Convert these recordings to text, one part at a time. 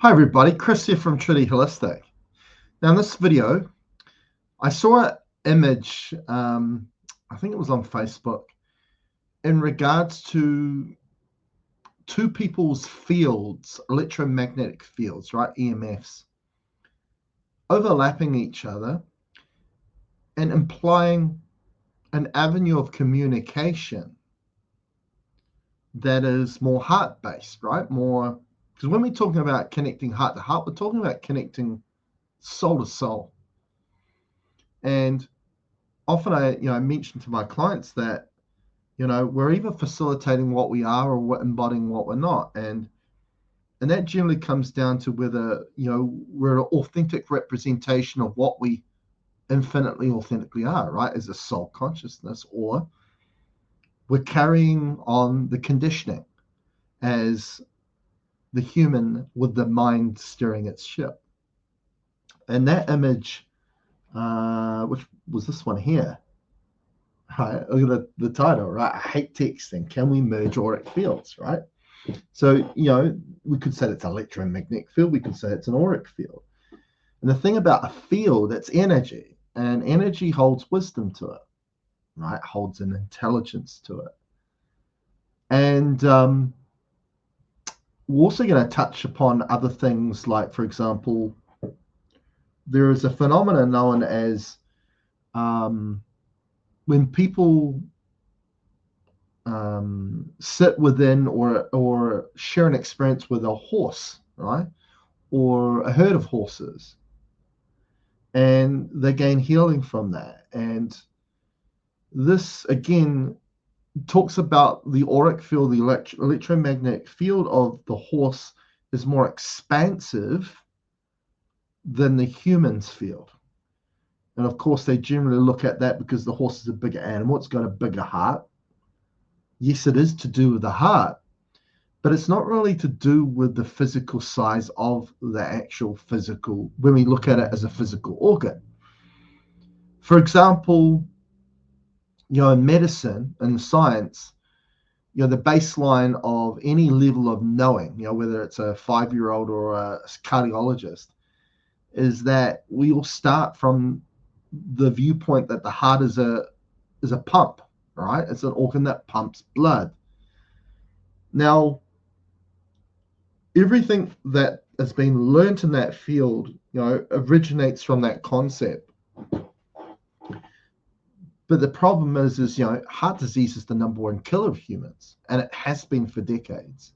Hi everybody, Chris here from Truly Holistic. Now in this video, I saw an image, I think it was on Facebook, in regards to two people's fields, electromagnetic fields, right, EMFs, overlapping each other and implying an avenue of communication that is more heart-based, right? More, because when we're talking about connecting heart to heart, we're talking about connecting soul to soul. And often I mention to my clients that, we're either facilitating what we are or we're embodying what we're not. And that generally comes down to whether, we're an authentic representation of what we infinitely authentically are, right? As a soul consciousness, or we're carrying on the conditioning as the human with the mind steering its ship. And that image, which was this one here, right? Look at the title, right? I hate texting. Can we merge auric fields, right? So, we could say it's an electromagnetic field. We could say it's an auric field. And the thing about a field, it's energy. And energy holds wisdom to it, right? Holds an intelligence to it. And we're also going to touch upon other things like, for example, there is a phenomenon known as when people sit within or share an experience with a horse, right, or a herd of horses, and they gain healing from that. And this again talks about the auric field, the electromagnetic field of the horse is more expansive than the human's field. And of course, they generally look at that because the horse is a bigger animal. It's got a bigger heart. Yes, it is to do with the heart, but it's not really to do with the physical size of the actual physical, when we look at it as a physical organ. For example, in medicine and science, the baseline of any level of knowing, whether it's a 5-year-old or a cardiologist, is that we all start from the viewpoint that the heart is a pump, right? It's an organ that pumps blood. Now, everything that has been learned in that field, originates from that concept. But the problem is heart disease is the #1 killer of humans, and it has been for decades.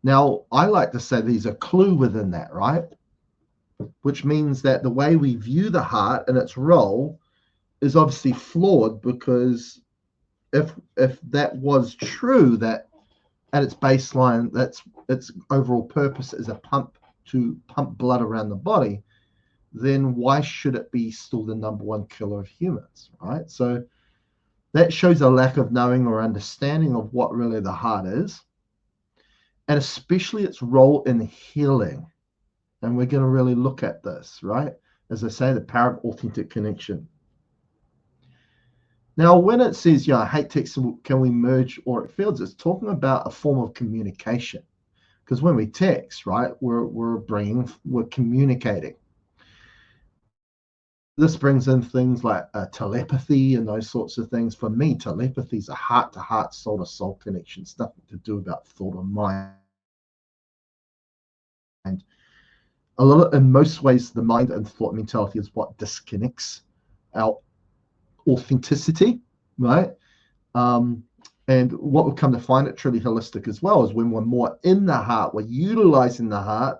Now, I like to say there's a clue within that, right? Which means that the way we view the heart and its role is obviously flawed, because if that was true, that at its baseline, that's its overall purpose is a pump to pump blood around the body, then why should it be still the #1 killer of humans, right? So that shows a lack of knowing or understanding of what really the heart is, and especially its role in healing. And we're going to really look at this, right? As I say, the power of authentic connection. Now, when it says, I hate texting, can we merge auric fields? It's talking about a form of communication. Because when we text, right, we're communicating. This brings in things like telepathy and those sorts of things. For me, telepathy is a heart-to-heart, soul-to-soul connection. It's nothing to do about thought or mind. And in most ways, the mind and thought mentality is what disconnects our authenticity, right? And what we've come to find at Truly Holistic as well is when we're more in the heart, we're utilizing the heart,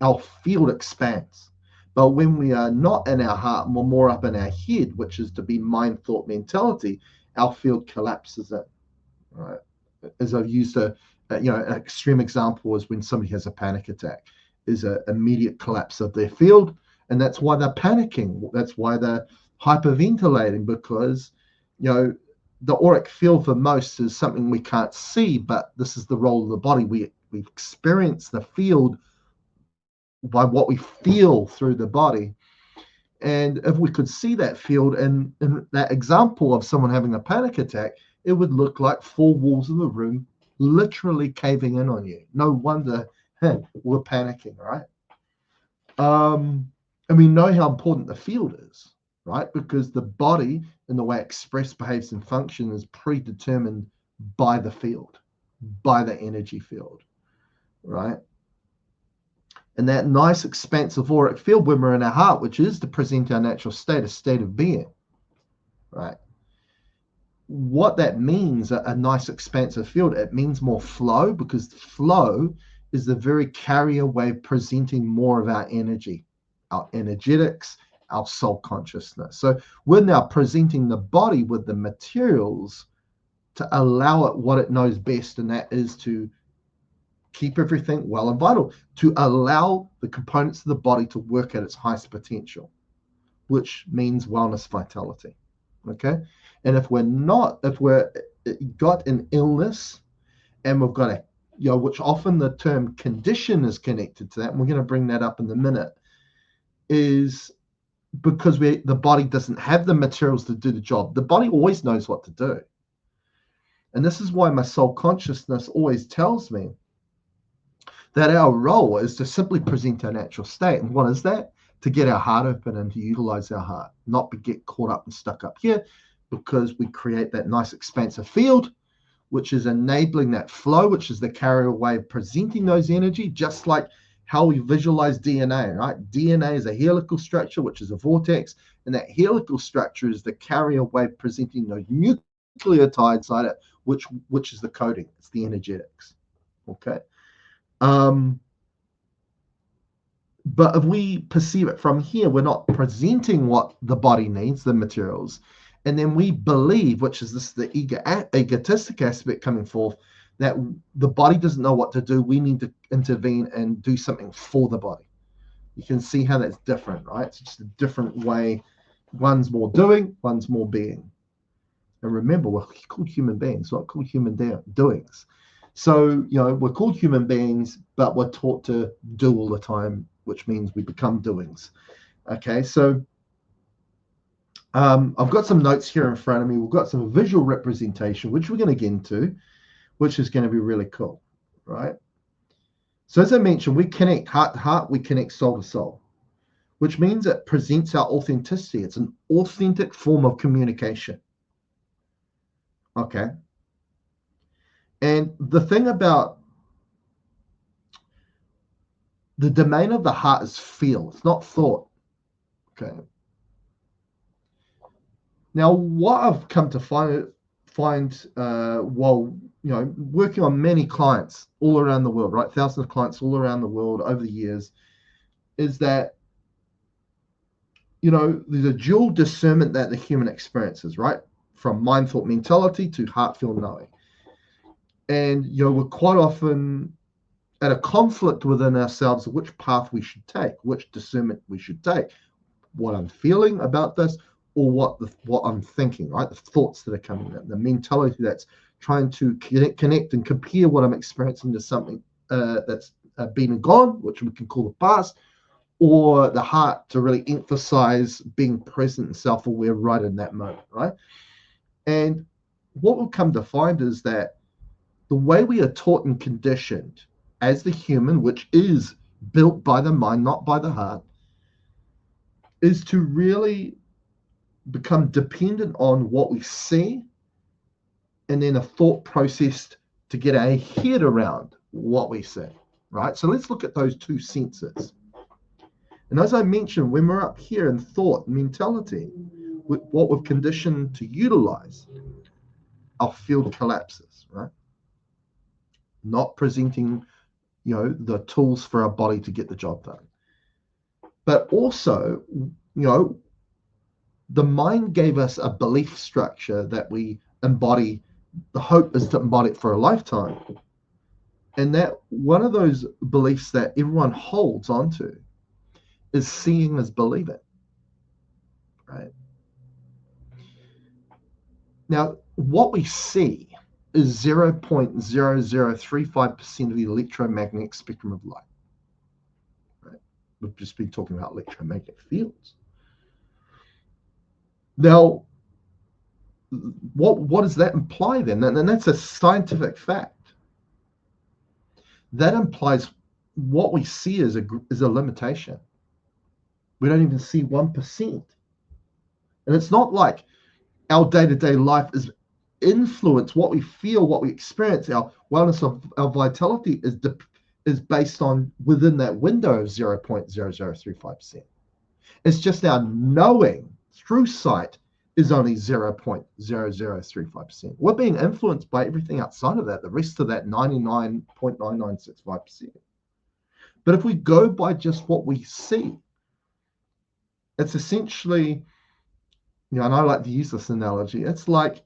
our field expands. But when we are not in our heart, we're more up in our head, which is to be mind, thought, mentality, our field collapses in, right? As I've used an extreme example is when somebody has a panic attack, is an immediate collapse of their field, and that's why they're panicking. That's why they're hyperventilating, because the auric field for most is something we can't see, but this is the role of the body. We experience the field by what we feel through the body. And if we could see that field in that example of someone having a panic attack, it would look like 4 walls of the room literally caving in on you. No wonder we're panicking, right? And we know how important the field is, right? Because the body and the way it expresses, behaves, and functions is predetermined by the field, by the energy field, right? And that nice expansive auric field when we're in our heart, which is to present our natural state, a state of being, right? What that means, a nice expansive field, it means more flow, because flow is the very carrier wave presenting more of our energy, our energetics, our soul consciousness. So we're now presenting the body with the materials to allow it what it knows best, and that is to keep everything well and vital, to allow the components of the body to work at its highest potential, which means wellness, vitality. Okay. And if we're got an illness and we've got a, which often the term condition is connected to that, and we're going to bring that up in a minute, is because the body doesn't have the materials to do the job. The body always knows what to do. And this is why my soul consciousness always tells me that our role is to simply present our natural state. And what is that? To get our heart open and to utilize our heart, not get caught up and stuck up here, because we create that nice expansive field, which is enabling that flow, which is the carrier wave presenting those energy, just like how we visualize DNA, right? DNA is a helical structure, which is a vortex, and that helical structure is the carrier wave presenting those nucleotides inside it, which is the coding. It's the energetics, okay? But if we perceive it from here, we're not presenting what the body needs, the materials, and then we believe, which is the egotistic aspect coming forth, that the body doesn't know what to do. We need to intervene and do something for the body. You can see how that's different, right? It's just a different way. One's more doing, one's more being. And remember, we're called human beings, not called human doings. So, we're called human beings, but we're taught to do all the time, which means we become doings. Okay, so I've got some notes here in front of me. We've got some visual representation, which we're going to get into, which is going to be really cool, right? So as I mentioned, we connect heart to heart, we connect soul to soul, which means it presents our authenticity. It's an authentic form of communication. Okay. And the thing about the domain of the heart is feel. It's not thought. Okay. Now, what I've come to find while working on many clients all around the world, right? Thousands of clients all around the world over the years, is that there's a dual discernment that the human experiences, right? From mind, thought, mentality to heart, feel, knowing. And we're quite often at a conflict within ourselves of which path we should take, which discernment we should take, what I'm feeling about this, or what I'm thinking, right? The thoughts that are coming in, the mentality that's trying to connect and compare what I'm experiencing to something that's been and gone, which we can call the past, or the heart to really emphasize being present and self-aware right in that moment, right? And what we'll come to find is that the way we are taught and conditioned as the human, which is built by the mind, not by the heart, is to really become dependent on what we see, and then a thought process to get our head around what we see, right? So let's look at those two senses. And as I mentioned, when we're up here in thought and mentality, what we've conditioned to utilize, our field collapses, right? Not presenting, the tools for our body to get the job done. But also, the mind gave us a belief structure that we embody. The hope is to embody it for a lifetime. And that one of those beliefs that everyone holds onto is seeing as believing, right? Now, what we see is 0.0035% of the electromagnetic spectrum of light, right? We've just been talking about electromagnetic fields. Now, what does that imply then? And that's a scientific fact. That implies what we see is a limitation. We don't even see 1%. And it's not like our day-to-day life is influence what we feel, what we experience. Our wellness of our vitality is based on within that window of 0.0035%. It's just our knowing through sight is only 0.0035%. We're being influenced by everything outside of that, the rest of that 99.9965%. But if we go by just what we see, it's essentially, and I like to use this analogy, it's like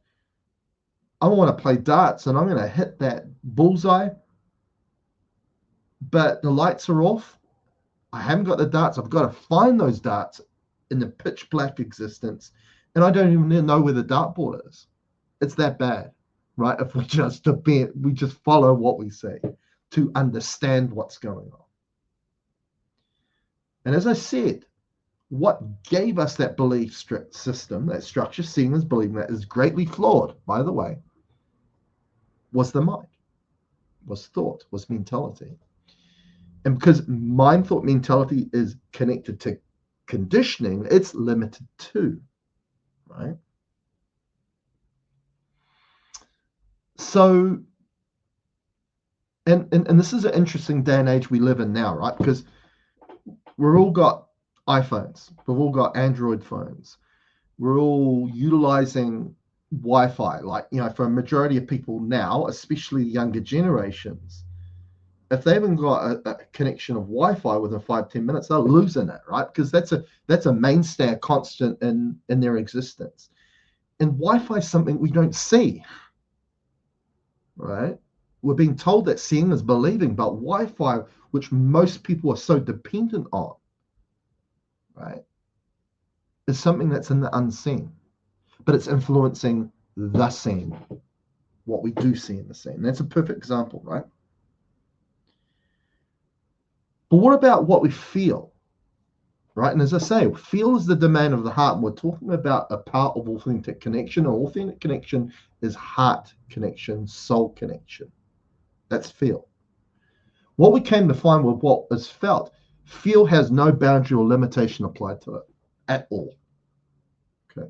I want to play darts and I'm going to hit that bullseye, but the lights are off. I haven't got the darts. I've got to find those darts in the pitch black existence, and I don't even know where the dartboard is. It's that bad, right? If we just follow what we see to understand what's going on. And as I said, what gave us that belief system, that structure, seeing as believing that is greatly flawed, by the way, was the mind, was thought, was mentality. And because mind, thought, mentality is connected to conditioning, it's limited to, right? So, and this is an interesting day and age we live in now, right? Because we've all got iPhones, we've all got Android phones, we're all utilizing Wi-Fi. Like, for a majority of people now, especially younger generations, if they haven't got a connection of Wi-Fi within 5-10 minutes, they're losing it, right? Because that's a mainstay, a constant in their existence. And Wi-Fi is something we don't see, right? We're being told that seeing is believing, but Wi-Fi, which most people are so dependent on, right, is something that's in the unseen, but it's influencing the seen, what we do see in the seen. That's a perfect example, right? But what about what we feel, right? And as I say, feel is the domain of the heart. And we're talking about a part of authentic connection. And authentic connection is heart connection, soul connection. That's feel. What we came to find with what is felt, feel has no boundary or limitation applied to it at all. Okay.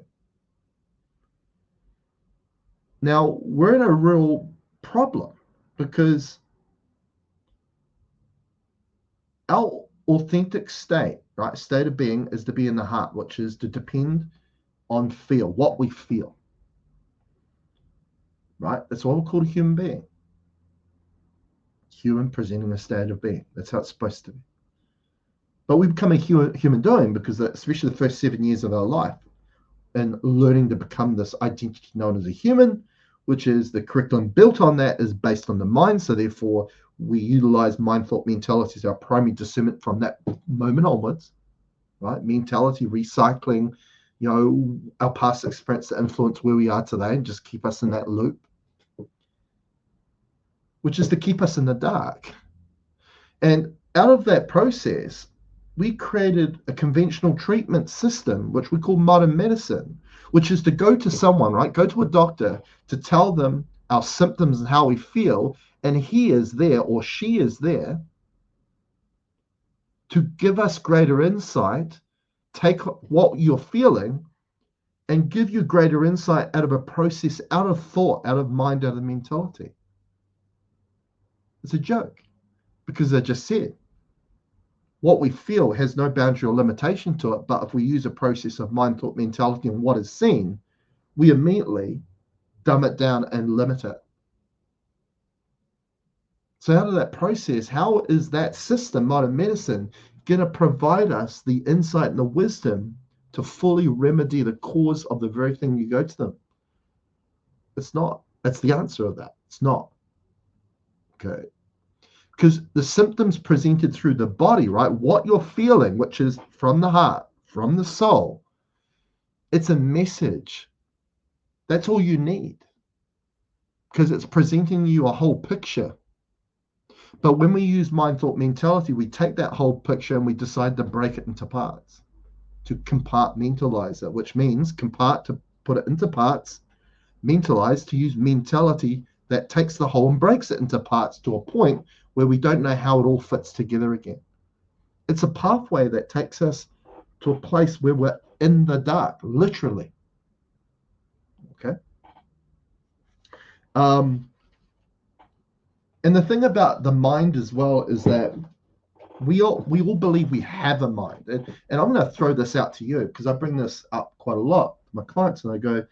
Now, we're in a real problem because our authentic state, right, state of being is to be in the heart, which is to depend on feel, what we feel, right? That's what we call a human being. Human presenting a state of being. That's how it's supposed to be. But we become a human doing because especially the first 7 years of our life and learning to become this identity known as a human, which is the curriculum built on that is based on the mind. So therefore, we utilize mind, thought, mentality as our primary discernment from that moment onwards, right? Mentality, recycling, our past experience to influence where we are today and just keep us in that loop, which is to keep us in the dark. And out of that process, we created a conventional treatment system, which we call modern medicine, which is to go to someone, right? Go to a doctor to tell them our symptoms and how we feel, and he is there or she is there to give us greater insight, take what you're feeling, and give you greater insight out of a process, out of thought, out of mind, out of mentality. It's a joke because I just said, what we feel has no boundary or limitation to it, but if we use a process of mind, thought, mentality, and what is seen, we immediately dumb it down and limit it. So out of that process, how is that system, modern medicine, going to provide us the insight and the wisdom to fully remedy the cause of the very thing you go to them? It's not. That's the answer of that. It's not. Okay. Because the symptoms presented through the body, right? What you're feeling, which is from the heart, from the soul, it's a message. That's all you need. Because it's presenting you a whole picture. But when we use mind, thought, mentality, we take that whole picture and we decide to break it into parts, to compartmentalize it, which means to put it into parts, mentalize, to use mentality that takes the whole and breaks it into parts to a point where we don't know how it all fits together again. It's a pathway that takes us to a place where we're in the dark, literally. Okay. And the thing about the mind as well is that we all believe we have a mind. And I'm going to throw this out to you because I bring this up quite a lot to my clients, and I go,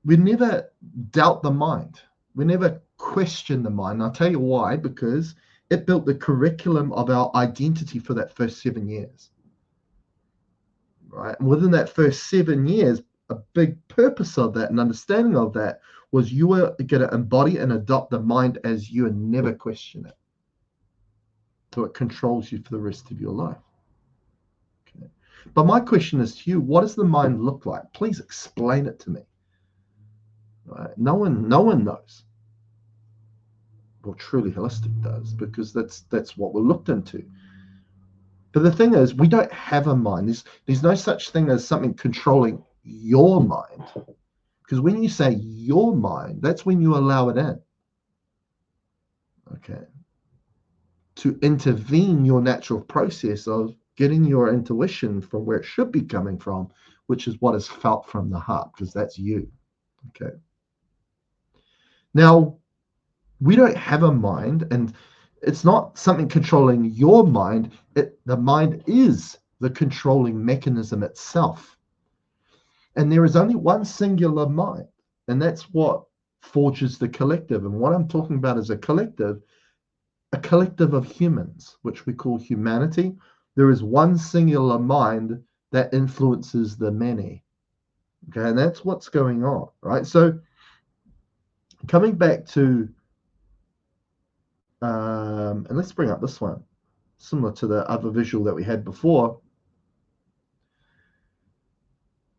we never doubt the mind. We never question the mind. And I'll tell you why, because it built the curriculum of our identity for that first 7 years. Right? And within that first 7 years, a big purpose of that and understanding of that was you were going to embody and adopt the mind as you and never question it. So it controls you for the rest of your life. Okay. But my question is to you, what does the mind look like? Please explain it to me. Right? No one knows. Well, truly holistic does, because that's what we're looked into. But the thing is, we don't have a mind. There's no such thing as something controlling your mind. Because when you say your mind, that's when you allow it in. Okay. To intervene your natural process of getting your intuition from where it should be coming from, which is what is felt from the heart, because that's you. Okay. Now, we don't have a mind, and it's not something controlling your mind. The mind is the controlling mechanism itself. And there is only one singular mind, and that's what forges the collective. And what I'm talking about is a collective of humans, which we call humanity. There is one singular mind that influences the many. Okay, and that's what's going on, right? So coming back to, and let's bring up this one, similar to the other visual that we had before.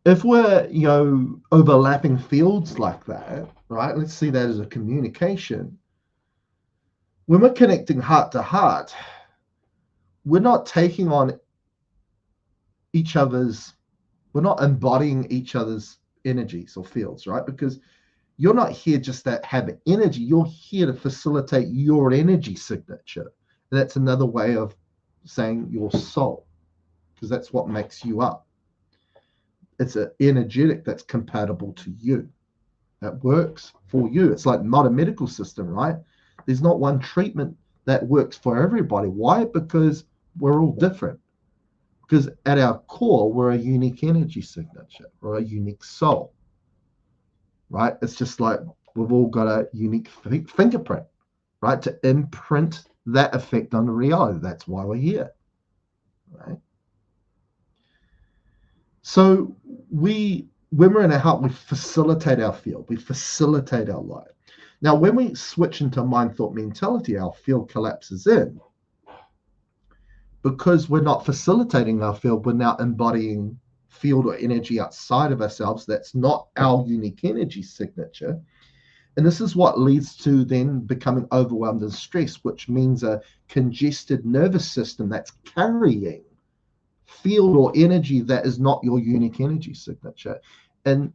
If we're, overlapping fields like that, right? Let's see that as a communication. When we're connecting heart to heart, we're not taking on we're not embodying each other's energies or fields, right? Because you're not here just to have energy. You're here to facilitate your energy signature. And that's another way of saying your soul, because that's what makes you up. It's an energetic that's compatible to you, that works for you. It's like not a medical system, right? There's not one treatment that works for everybody. Why? Because we're all different. Because at our core, we're a unique energy signature or a unique soul, right? It's just like we've all got a unique fingerprint, right? To imprint that effect on reality. That's why we're here, right? So when we're in our heart, we facilitate our field, we facilitate our life. Now, when we switch into mind, thought, mentality, our field collapses in. Because we're not facilitating our field, we're now embodying field or energy outside of ourselves. That's not our unique energy signature. And this is what leads to then becoming overwhelmed and stressed, which means a congested nervous system that's carrying field or energy that is not your unique energy signature. And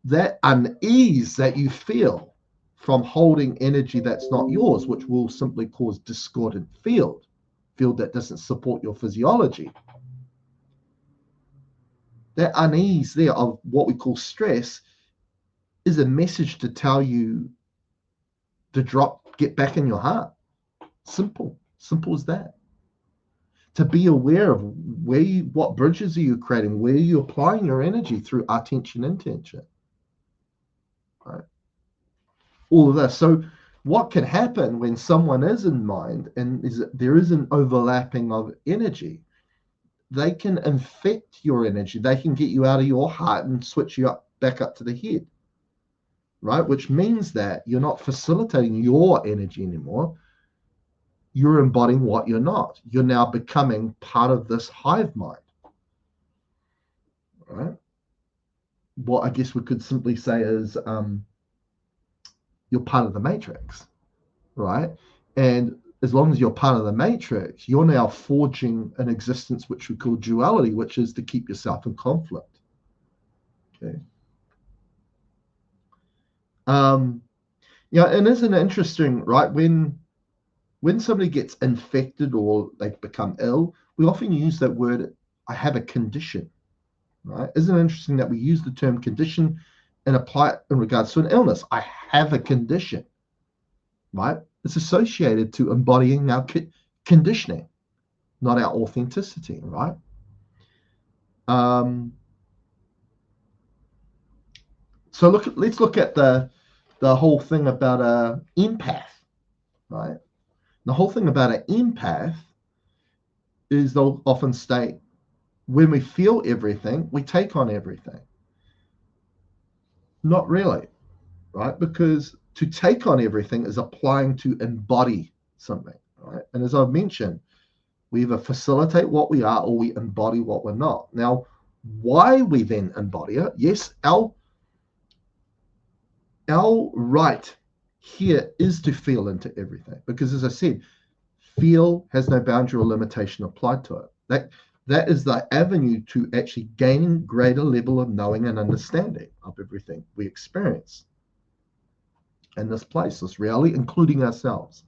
that unease that you feel from holding energy that's not yours, which will simply cause discordant field that doesn't support your physiology. That unease there of what we call stress is a message to tell you to get back in your heart. Simple as that. To be aware of what bridges are you creating, where you're applying your energy through attention, intention. Right? All of this. So what can happen when someone is in mind and there is an overlapping of energy? They can infect your energy. They can get you out of your heart and switch you back up to the head, right? Which means that you're not facilitating your energy anymore. You're embodying what you're not. You're now becoming part of this hive mind, right? What I guess we could simply say is you're part of the matrix, right? And as long as you're part of the matrix, you're now forging an existence which we call duality, which is to keep yourself in conflict. Okay. Yeah, and isn't it interesting, right? When somebody gets infected or they become ill, we often use that word, I have a condition, right? Isn't it interesting that we use the term condition and apply it in regards to an illness? I have a condition, right? It's associated to embodying our conditioning, not our authenticity, right? So let's look at the whole thing about a empath, right? The whole thing about an empath is they'll often state, when we feel everything, we take on everything. Not really, right? Because to take on everything is applying to embody something, right? And as I've mentioned, we either facilitate what we are or we embody what we're not. Now, why we then embody it? Yes, our right here is to feel into everything, because as I said, feel has no boundary or limitation applied to it. That is the avenue to actually gaining greater level of knowing and understanding of everything we experience in this place, this reality, including ourselves.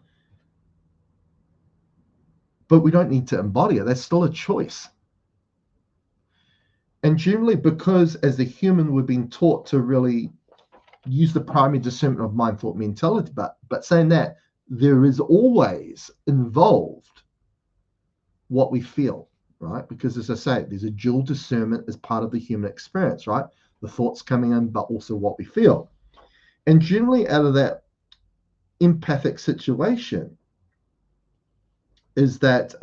But we don't need to embody it. That's still a choice. And generally, because as a human, we've been taught to really use the primary discernment of mind, thought, mentality. But saying that, there is always involved what we feel, right? Because as I say, there's a dual discernment as part of the human experience, right? The thoughts coming in, but also what we feel. And generally, out of that empathic situation, is that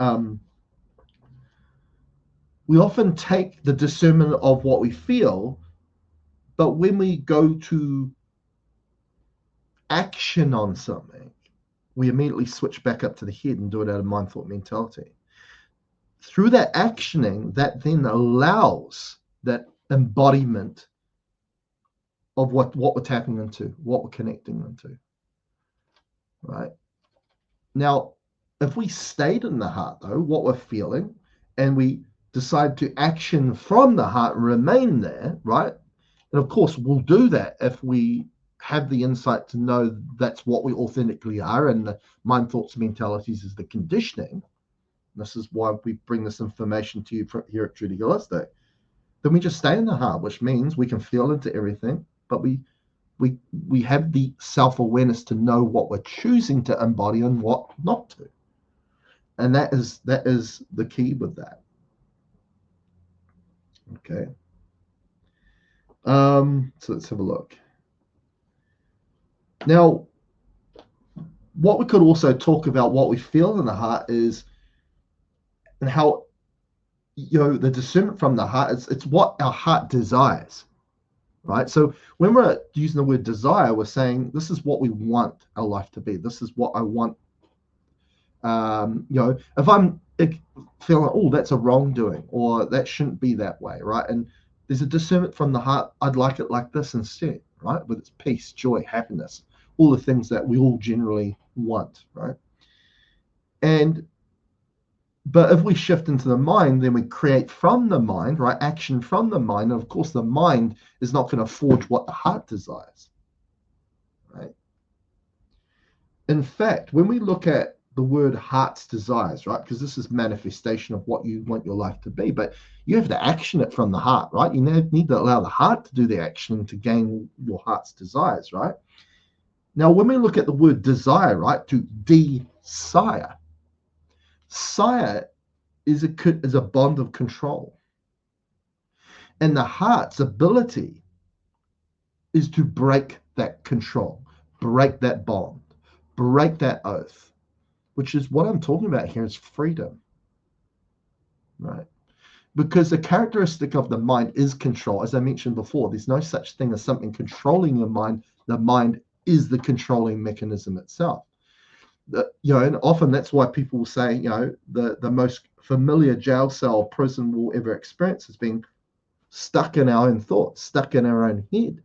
we often take the discernment of what we feel, but when we go to action on something, we immediately switch back up to the head and do it out of mind, thought, mentality. Through that actioning, that then allows that embodiment of what we're tapping into, what we're connecting into, right? Now, if we stayed in the heart, though, what we're feeling, and we decide to action from the heart and remain there, right? And of course, we'll do that if we have the insight to know that's what we authentically are, and the mind, thoughts, mentalities is the conditioning. This is why we bring this information to you here at Truly Holistic. Then we just stay in the heart, which means we can feel into everything, but we have the self-awareness to know what we're choosing to embody and what not to. And that is the key with that. Okay. So let's have a look. Now, what we could also talk about what we feel in the heart is, and how, the discernment from the heart, it's what our heart desires, right? So when we're using the word desire, we're saying this is what we want our life to be. This is what I want. If I'm feeling, oh, that's a wrongdoing, or that shouldn't be that way, right? And there's a discernment from the heart. I'd like it like this instead, right? With its peace, joy, happiness, all the things that we all generally want, right? But if we shift into the mind, then we create from the mind, right? Action from the mind. And of course, the mind is not going to forge what the heart desires, right? In fact, when we look at the word heart's desires, right? Because this is manifestation of what you want your life to be, but you have to action it from the heart, right? You need to allow the heart to do the action to gain your heart's desires, right? Now, when we look at the word desire, right, to desire, sire is a bond of control. And the heart's ability is to break that control, break that bond, break that oath, which is what I'm talking about here is freedom, right? Because the characteristic of the mind is control. As I mentioned before, there's no such thing as something controlling your mind. The mind is the controlling mechanism itself. And often that's why people will say, the most familiar jail cell prison will ever experience is being stuck in our own thoughts, stuck in our own head.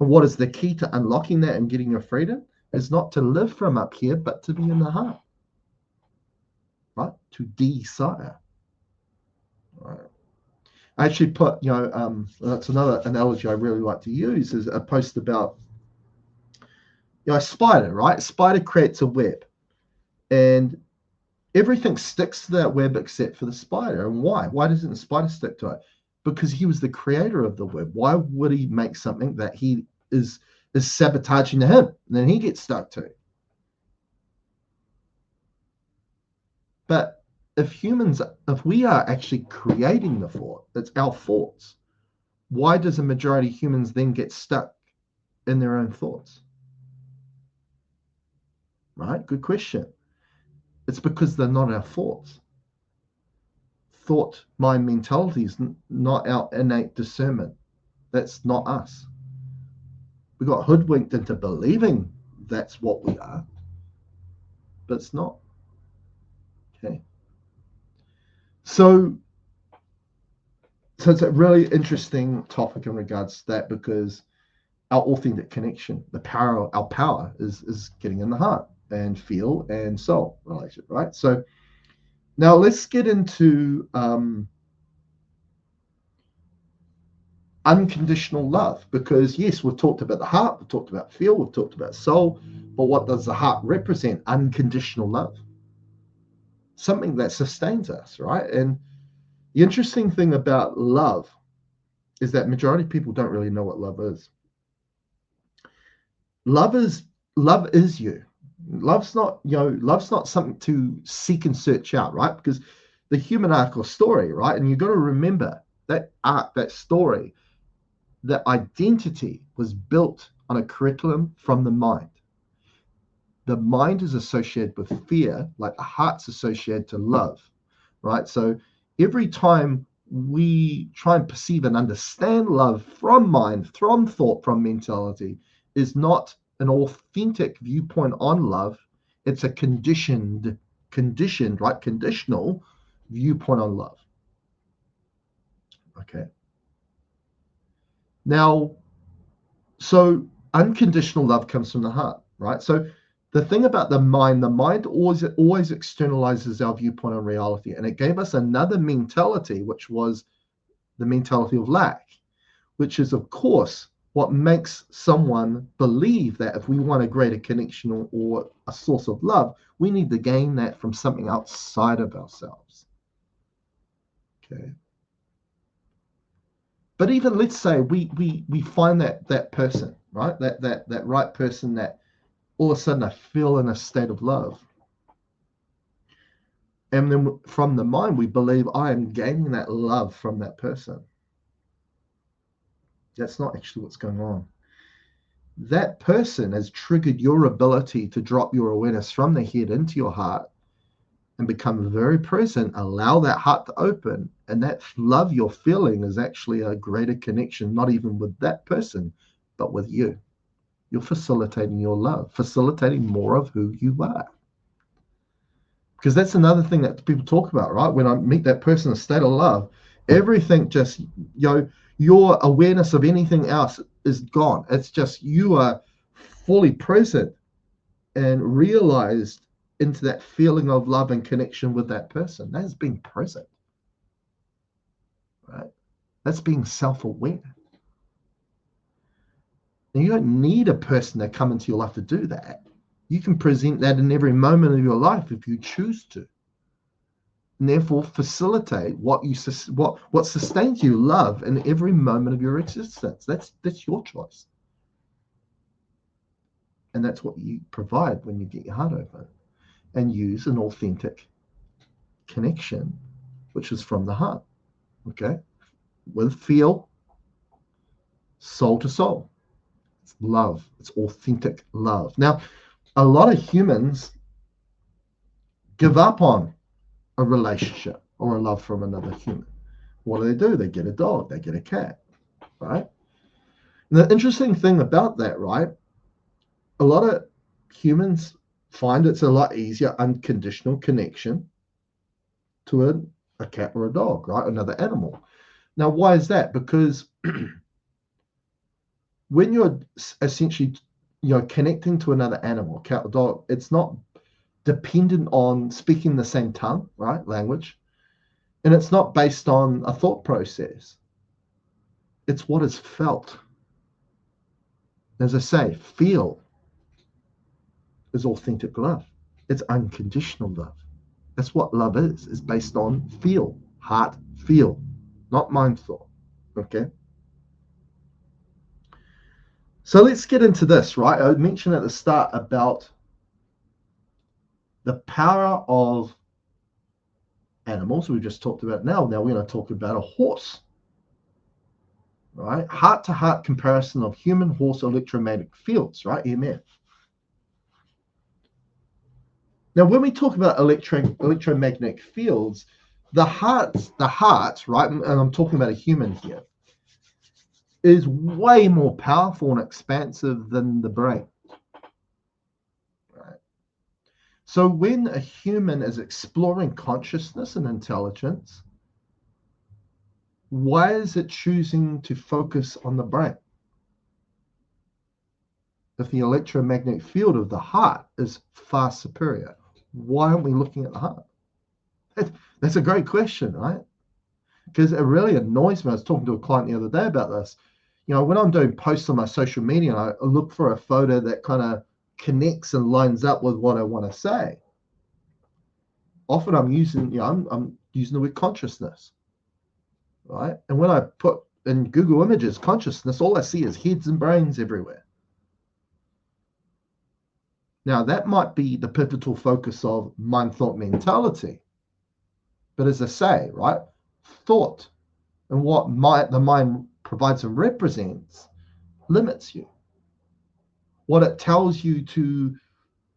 And what is the key to unlocking that and getting your freedom? Is not to live from up here, but to be in the heart, right? To desire. Right. I actually put, that's another analogy I really like to use, is a post about, a spider, right? A spider creates a web, and everything sticks to that web except for the spider. And why? Why doesn't the spider stick to it? Because he was the creator of the web. Why would he make something that he is sabotaging to him, and then he gets stuck to? But if we are actually creating the thought, it's our thoughts. Why does a majority of humans then get stuck in their own thoughts? Right? Good question. It's because they're not our thoughts. Thought, mind, mentality is not our innate discernment. That's not us. We got hoodwinked into believing that's what we are, but it's not. Okay. So it's a really interesting topic in regards to that, because our authentic connection, our power is getting in the heart and feel and soul relationship, right? So now let's get into unconditional love, because yes, we've talked about the heart, we've talked about feel, we've talked about soul, but what does the heart represent? Unconditional love, something that sustains us, right? And the interesting thing about love is that majority of people don't really know what love is. Love is you. Love's not something to seek and search out, right? Because the human arc or story, right? And you've got to remember that arc, that story, that identity was built on a curriculum from the mind. The mind is associated with fear, like the heart's associated to love, right? So every time we try and perceive and understand love from mind, from thought, from mentality, is not an authentic viewpoint on love. It's a conditioned, right? Conditional viewpoint on love. Okay. Now, so unconditional love comes from the heart, right? So the thing about the mind always externalizes our viewpoint on reality. And it gave us another mentality, which was the mentality of lack, which is, of course, what makes someone believe that if we want a greater connection or a source of love, we need to gain that from something outside of ourselves. Okay. But even let's say we find that person, right? That right person that all of a sudden I feel in a state of love. And then from the mind, we believe I am gaining that love from that person. That's not actually what's going on. That person has triggered your ability to drop your awareness from the head into your heart and become very present, allow that heart to open. And that love you're feeling is actually a greater connection, not even with that person, but with you. You're facilitating your love, facilitating more of who you are. Because that's another thing that people talk about, right? When I meet that person in a state of love, everything just, your awareness of anything else is gone. It's just you are fully present and realized into that feeling of love and connection with that person. That is being present, right? That's being self-aware. And you don't need a person to come into your life to do that. You can present that in every moment of your life if you choose to. And therefore facilitate what sustains you, love, in every moment of your existence. That's your choice. And that's what you provide when you get your heart open and use an authentic connection, which is from the heart. Okay? With feel, soul to soul. It's love. It's authentic love. Now, a lot of humans give up on a relationship or a love from another human. What do? They get a dog, they get a cat, right? And the interesting thing about that, right? A lot of humans find it's a lot easier unconditional connection to a cat or a dog, right? Another animal. Now, why is that? Because when you're essentially connecting to another animal, cat or dog, it's not dependent on speaking the same tongue, right? Language. And it's not based on a thought process. It's what is felt. As I say, feel, is authentic love. It's unconditional love. That's what love is. It's based on feel, heart, feel, not mind thought. Okay. So let's get into this, right? I mentioned at the start about the power of animals. We just talked about now. Now we're going to talk about a horse, right? Heart-to-heart comparison of human-horse electromagnetic fields, right? EMF. Now, when we talk about electromagnetic fields, the heart, right? And I'm talking about a human here, is way more powerful and expansive than the brain. Right? So when a human is exploring consciousness and intelligence, why is it choosing to focus on the brain? If the electromagnetic field of the heart is far superior, why aren't we looking at the heart? That's a great question, right? Because it really annoys me. I was talking to a client the other day about this. You know, when I'm doing posts on my social media, I look for a photo that kind of connects and lines up with what I want to say. Often I'm using, I'm using the word consciousness, right? And when I put in Google Images consciousness, all I see is heads and brains everywhere. Now, that might be the pivotal focus of mind, thought, mentality. But as I say, right, thought and what the mind provides and represents limits you. What it tells you to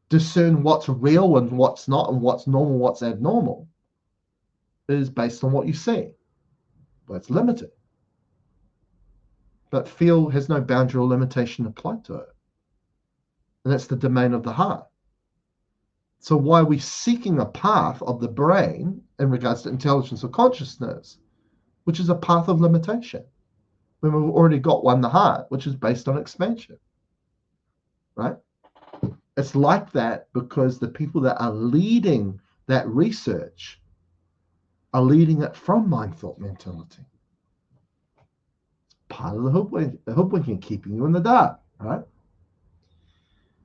discern what's real and what's not, and what's normal, what's abnormal, is based on what you see. But it's limited. But feel has no boundary or limitation applied to it. And that's the domain of the heart. So why are we seeking a path of the brain in regards to intelligence or consciousness, which is a path of limitation, when we've already got one, the heart, which is based on expansion, right? It's like that because the people that are leading that research are leading it from mind, thought, mentality. It's part of the hoodwinking, keeping you in the dark, right?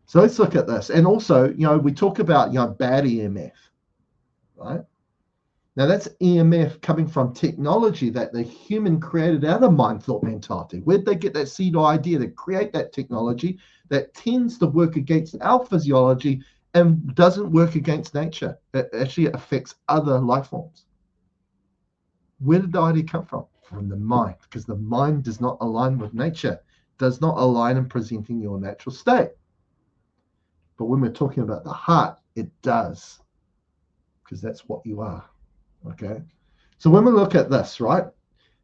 So let's look at this. And also, we talk about, bad EMF, right? Now that's EMF coming from technology that the human created out of mind, thought, mentality. Where'd they get that seed or idea to create that technology that tends to work against our physiology and doesn't work against nature? It actually affects other life forms. Where did the idea come from? From the mind, because the mind does not align with nature, does not align in presenting your natural state. But when we're talking about the heart, it does, because that's what you are. Okay. So when we look at this, right?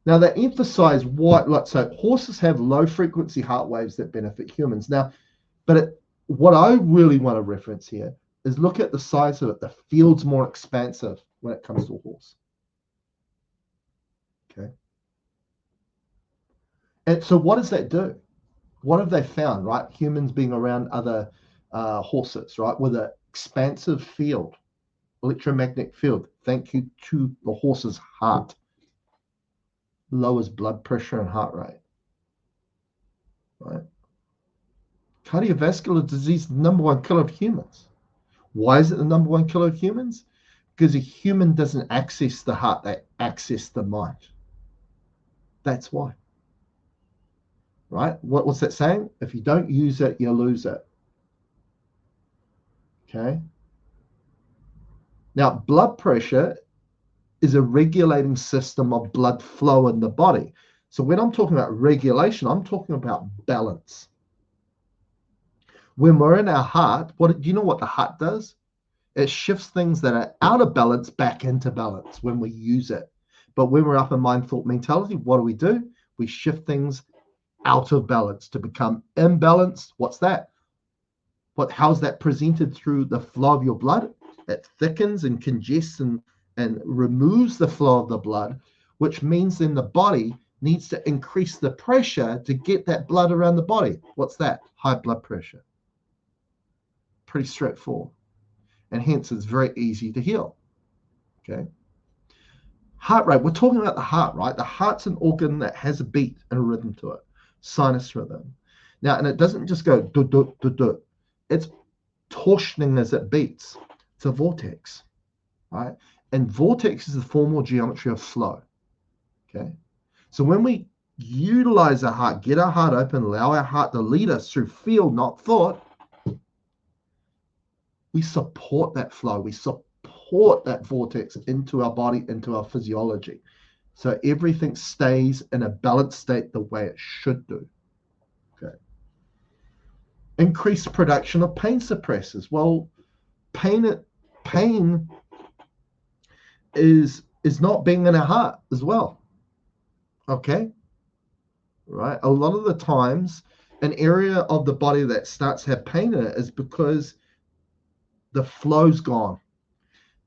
Now they emphasize so horses have low frequency heart waves that benefit humans. Now, what I really want to reference here is look at the size of it. The field's more expansive when it comes to a horse. Okay. And so what does that do? What have they found, right? Humans being around other horses, right? With an expansive field, electromagnetic field, thank you to the horse's heart, lowers blood pressure and heart rate, right? Cardiovascular disease, the number one killer of humans. Why is it the number one killer of humans? Because a human doesn't access the heart, they access the mind. That's why. Right? What's that saying? If you don't use it, you lose it. Okay. Now, blood pressure is a regulating system of blood flow in the body. So when I'm talking about regulation, I'm talking about balance. When we're in our heart, do you know what the heart does? It shifts things that are out of balance back into balance when we use it. But when we're up in mind, thought, mentality, what do? We shift things out of balance to become imbalanced. What's that? How's that presented through the flow of your blood? It thickens and congests and removes the flow of the blood, which means then the body needs to increase the pressure to get that blood around the body. What's that? High blood pressure. Pretty straightforward. And hence it's very easy to heal. Okay. Heart rate. We're talking about the heart, right? The heart's an organ that has a beat and a rhythm to it. Sinus rhythm. Now, and it doesn't just go do do do do. It's torsioning as it beats. It's a vortex, right? And vortex is the formal geometry of flow, okay? So when we utilize our heart, get our heart open, allow our heart to lead us through feel, not thought, we support that flow. We support that vortex into our body, into our physiology. So everything stays in a balanced state the way it should do. Okay. Increased production of pain suppressors. Well, pain is not being in our heart as well. Okay. Right. A lot of the times, an area of the body that starts to have pain in it is because the flow's gone.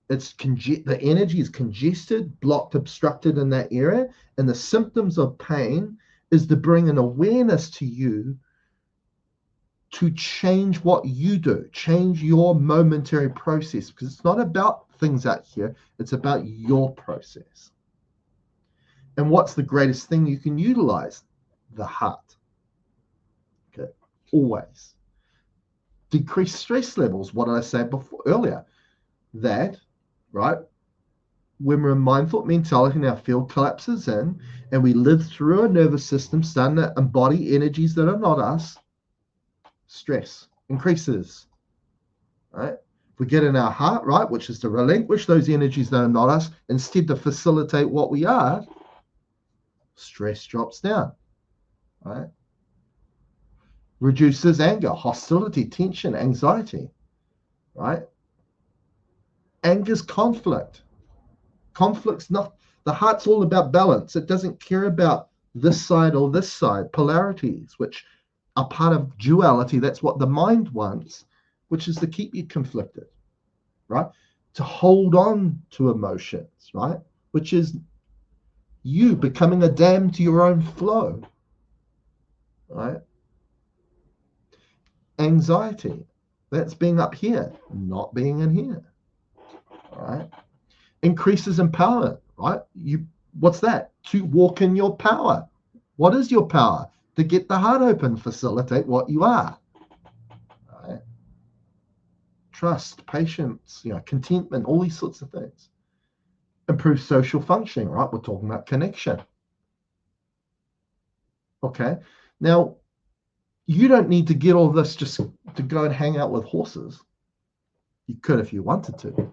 The energy is congested, blocked, obstructed in that area, and the symptoms of pain is to bring an awareness to you to change what you do, change your momentary process, because it's not about things out here, it's about your process. And what's the greatest thing you can utilize? The heart. Okay, always. Decrease stress levels. What did I say before earlier? That, right? When we're in mind thought mentality and our field collapses in, and we live through a nervous system starting to embody energies that are not us, stress increases, right? If we get in our heart, right, which is to relinquish those energies that are not us, instead to facilitate what we are, stress drops down, right? Reduces anger, hostility, tension, anxiety, right? Anger's conflict. Conflict's not, the heart's all about balance. It doesn't care about this side or this side, polarities, which are part of duality. That's what the mind wants, which is to keep you conflicted, right? To hold on to emotions, right? Which is you becoming a dam to your own flow, right? Anxiety, that's being up here, not being in here, right? Increases empowerment, right? What's that? To walk in your power. What is your power? To get the heart open, facilitate what you are. Right? Trust, patience, contentment, all these sorts of things. Improve social functioning, right? We're talking about connection. Okay. Now, you don't need to get all this just to go and hang out with horses. You could if you wanted to.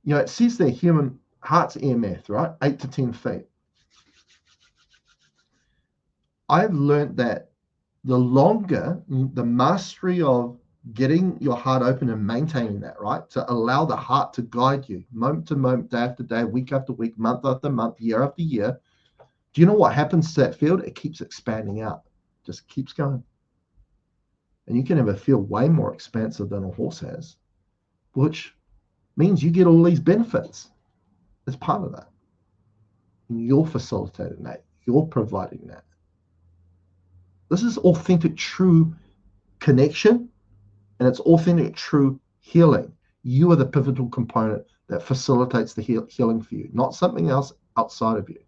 It says there human heart's EMF, right? 8 to 10 feet. I've learned that the longer the mastery of getting your heart open and maintaining that, right? To allow the heart to guide you moment to moment, day after day, week after week, month after month, year after year. Do you know what happens to that field? It keeps expanding out, just keeps going. And you can have a field way more expansive than a horse has, which means you get all these benefits as part of that. And you're facilitating that. You're providing that. This is authentic, true connection, and it's authentic, true healing. You are the pivotal component that facilitates the healing for you, not something else outside of you.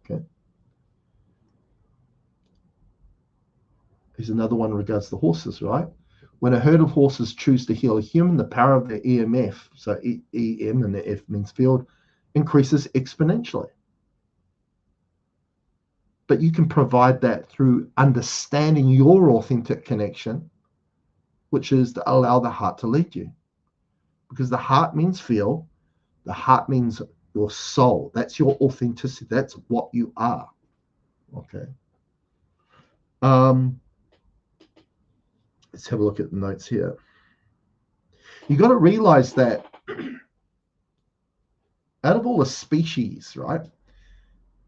Okay. Here's another one in regards to horses, right? When a herd of horses choose to heal a human, the power of their EMF, so EM and the F means field, increases exponentially. But you can provide that through understanding your authentic connection, which is to allow the heart to lead you. Because the heart means feel, the heart means your soul. That's your authenticity. That's what you are. Okay. Let's have a look at the notes here. You got to realize that out of all the species, right,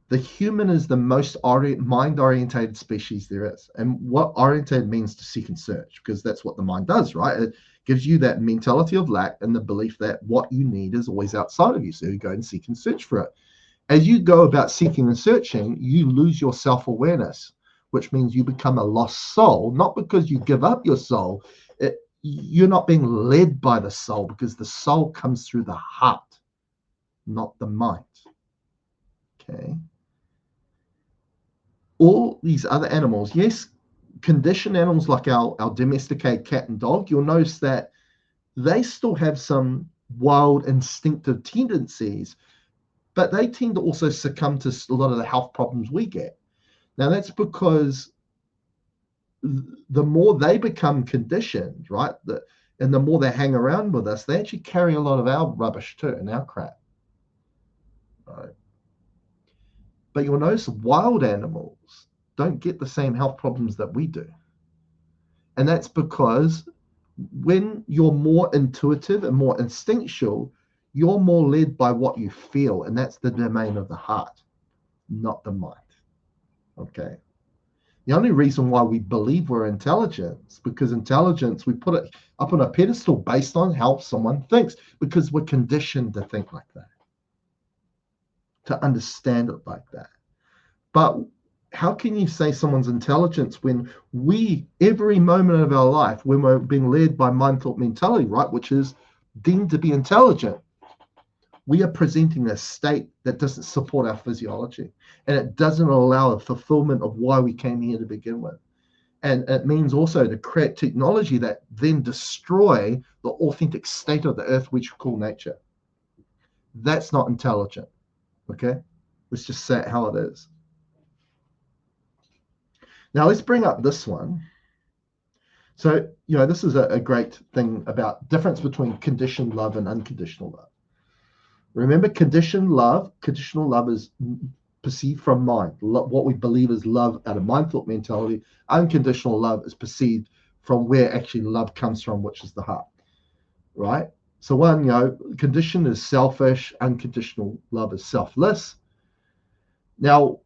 the human is the most mind-orientated species there is. And what orientated means to seek and search, because that's what the mind does, right? It gives you that mentality of lack and the belief that what you need is always outside of you. So you go and seek and search for it. As you go about seeking and searching, you lose your self-awareness, which means you become a lost soul, not because you give up your soul. You're not being led by the soul, because the soul comes through the heart, not the mind. Okay. All these other animals, yes, conditioned animals like our domesticated cat and dog, you'll notice that they still have some wild instinctive tendencies, but they tend to also succumb to a lot of the health problems we get. Now, that's because the more they become conditioned, right, and the more they hang around with us, they actually carry a lot of our rubbish too and our crap. Right? But you'll notice wild animals don't get the same health problems that we do. And that's because when you're more intuitive and more instinctual, you're more led by what you feel. And that's the domain of the heart, not the mind. Okay. The only reason why we believe we're intelligent is because intelligence, we put it up on a pedestal based on how someone thinks, because we're conditioned to think like that, to understand it like that. But how can you say someone's intelligence when we, every moment of our life, when we're being led by mind, thought, mentality, right, which is deemed to be intelligent, we are presenting a state that doesn't support our physiology, and it doesn't allow a fulfillment of why we came here to begin with. And it means also to create technology that then destroy the authentic state of the earth, which we call nature. That's not intelligent. Okay? Let's just say it how it is. Now let's bring up this one. So, this is a great thing about difference between conditioned love and unconditional love. Remember, conditional love is perceived from mind. What we believe is love out of mind, thought, mentality. Unconditional love is perceived from where actually love comes from, which is the heart, right? So condition is selfish, unconditional love is selfless. Now,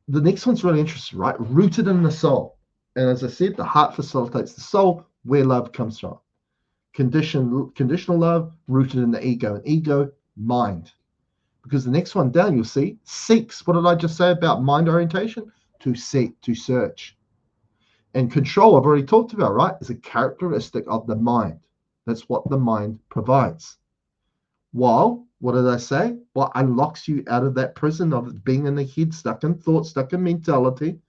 the next one's really interesting, right? Rooted in the soul. And as I said, the heart facilitates the soul, where love comes from. Conditional love, rooted in the ego, and ego, mind. Because the next one down, you'll see, seeks. What did I just say about mind orientation? To seek, to search. And control, I've already talked about, right, is a characteristic of the mind. That's what the mind provides. While, what did I say? What unlocks you out of that prison of being in the head, stuck in thought, stuck in mentality?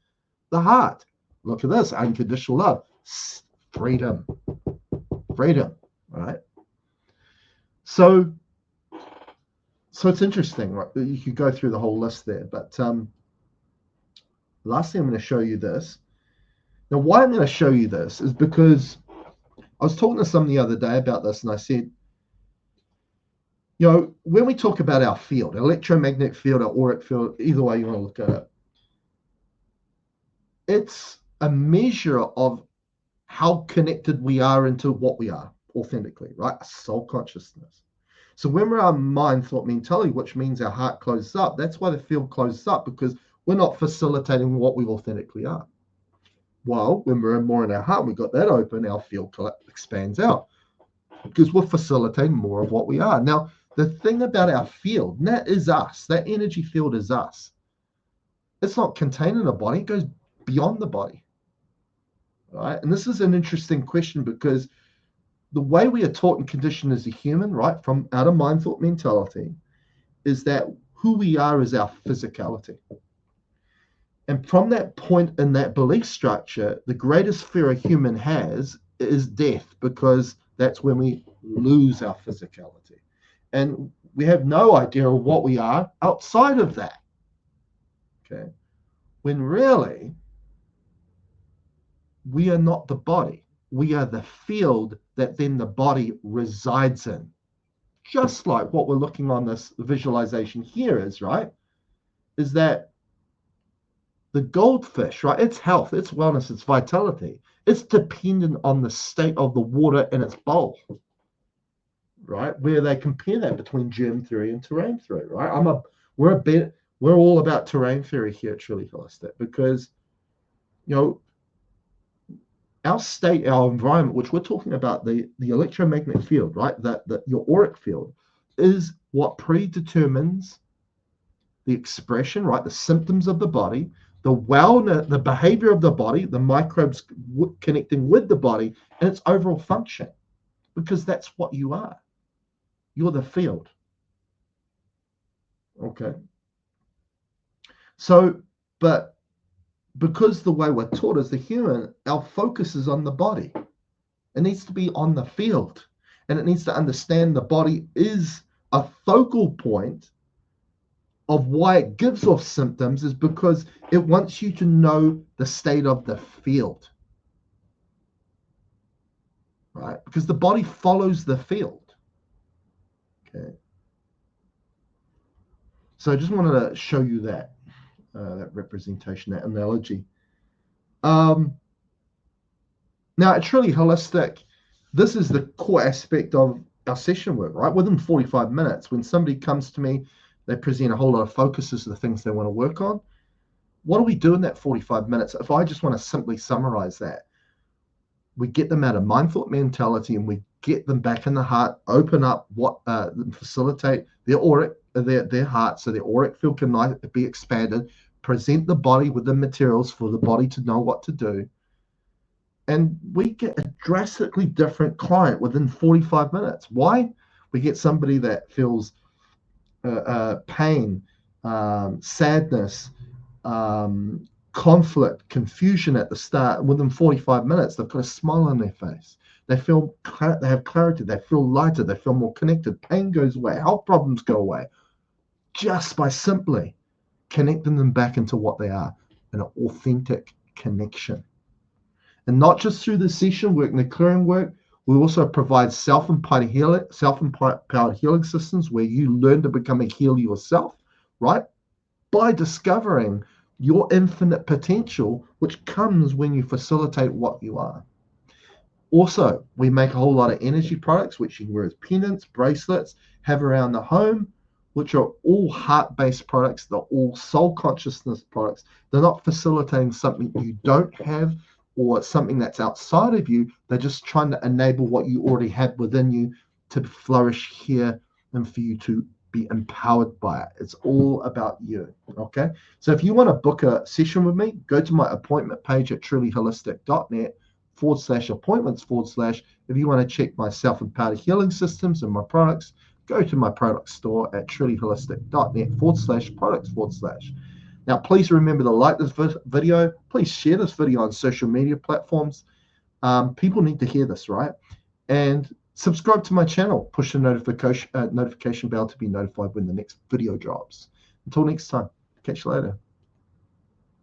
The heart. Look at this, unconditional love. Freedom. Freedom, right? So it's interesting, right? You could go through the whole list there, but lastly, I'm going to show you this. Now, why I'm going to show you this is because I was talking to someone the other day about this, and I said, when we talk about our field, electromagnetic field, or auric field, either way you want to look at it, it's a measure of how connected we are into what we are authentically, right? Soul consciousness. So when we're our mind, thought, mentality, which means our heart closes up, that's why the field closes up, because we're not facilitating what we authentically are. While when we're more in our heart, we've got that open, our field expands out, because we're facilitating more of what we are. Now, the thing about our field, and that is us, that energy field is us. It's not contained in a body, it goes beyond the body. Right? And this is an interesting question, because the way we are taught and conditioned as a human, right, from out of mind, thought, mentality, is that who we are is our physicality. And from that point in that belief structure, the greatest fear a human has is death, because that's when we lose our physicality. And we have no idea of what we are outside of that. Okay. When really, we are not the body. We are the field that then the body resides in. Just like what we're looking on this visualization here is, right? Is that the goldfish, right? Its health, its wellness, its vitality, it's dependent on the state of the water in its bowl, right? Where they compare that between germ theory and terrain theory, right? We're all about terrain theory here at Truly Holistic, because our state, our environment, which we're talking about, the electromagnetic field, right? Your auric field is what predetermines the expression, right? The symptoms of the body, the wellness, the behavior of the body, the microbes connecting with the body, and its overall function, because that's what you are. You're the field. Okay. So, but because the way we're taught as the human, our focus is on the body. It needs to be on the field, and it needs to understand the body is a focal point of why it gives off symptoms, is because it wants you to know the state of the field, right? Because the body follows the field. Okay. So I just wanted to show you that representation, that analogy. Now, at Truly Holistic, this is the core aspect of our session work, right? Within 45 minutes, when somebody comes to me, they present a whole lot of focuses to the things they want to work on. What do we do in that 45 minutes? If I just want to simply summarize that, we get them out of mind thought mentality and we get them back in the heart, open up what facilitate their auric, their heart, so their auric field can be expanded, present the body with the materials for the body to know what to do. And we get a drastically different client within 45 minutes. Why? We get somebody that feels pain, sadness, conflict, confusion at the start. Within 45 minutes, they've got a smile on their face. They have clarity. They feel lighter. They feel more connected. Pain goes away. Health problems go away, just by simply connecting them back into what they are, an authentic connection. And not just through the session work and the clearing work, we also provide self-empowered healing systems where you learn to become a healer yourself, right? By discovering your infinite potential, which comes when you facilitate what you are. Also, we make a whole lot of energy products, which you can wear as pendants, bracelets, have around the home, which are all heart-based products. They're all soul consciousness products. They're not facilitating something you don't have or something that's outside of you. They're just trying to enable what you already have within you to flourish here and for you to be empowered by it. It's all about you. Okay. So if you want to book a session with me, go to my appointment page at trulyholistic.net/appointments/ if you want to check my self-empowered healing systems and my products, go to my product store at trulyholistic.net/products/. Now, please remember to like this video. Please share this video on social media platforms. People need to hear this, right? And subscribe to my channel. Push the notification bell to be notified when the next video drops. Until next time, catch you later.